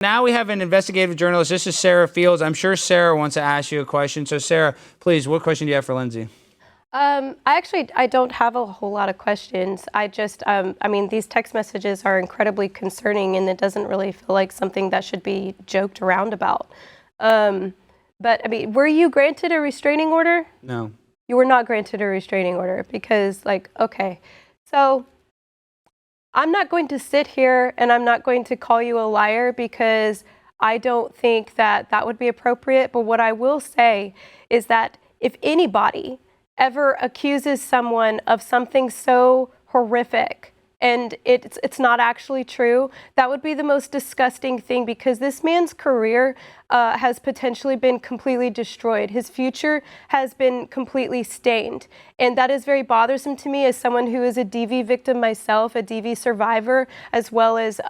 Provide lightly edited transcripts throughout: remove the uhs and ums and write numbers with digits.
Now we have an investigative journalist. This is Sarah Fields. I'm sure Sarah wants to ask you a question. So Sarah, please, what question do you have for Lindsey? I don't have a whole lot of questions. I mean, these text messages are incredibly concerning, and it doesn't really feel like something that should be joked around about. But I mean, were you granted a restraining order? No. You were not granted a restraining order because, okay, so I'm not going to sit here and I'm not going to call you a liar because I don't think that that would be appropriate. But what I will say is that if anybody ever accuses someone of something so horrific and it's not actually true, that would be the most disgusting thing, because this man's career has potentially been completely destroyed. His future has been completely stained. And that is very bothersome to me as someone who is a DV victim myself, a DV survivor, as well as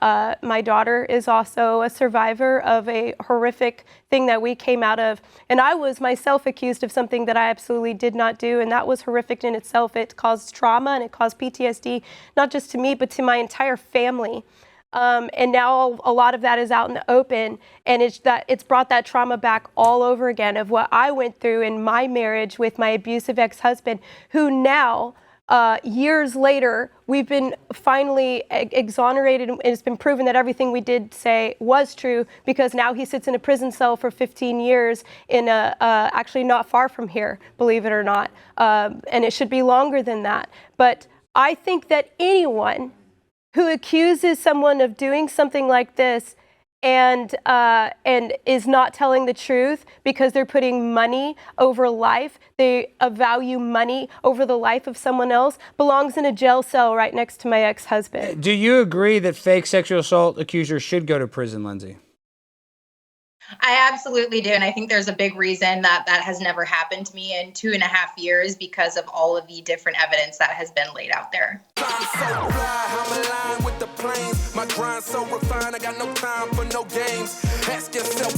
my daughter is also a survivor of a horrific thing that we came out of. And I was myself accused of something that I absolutely did not do, and that was horrific in itself. It caused trauma and it caused PTSD, not just to me, but to my entire family. And now a lot of that is out in the open, and it's brought that trauma back all over again of what I went through in my marriage with my abusive ex-husband, who now, years later, we've been finally exonerated, and it's been proven that everything we did say was true, because now he sits in a prison cell for 15 years in actually not far from here, believe it or not, and it should be longer than that. But I think that anyone who accuses someone of doing something like this and is not telling the truth because they're putting money over life, they value money over the life of someone else, belongs in a jail cell right next to my ex-husband. Do you agree that fake sexual assault accusers should go to prison, Lindsey? I absolutely do. And I think there's a big reason that that has never happened to me in 2.5 years, because of all of the different evidence that has been laid out there. My grind so refined, I got no time for no games. Ask yourself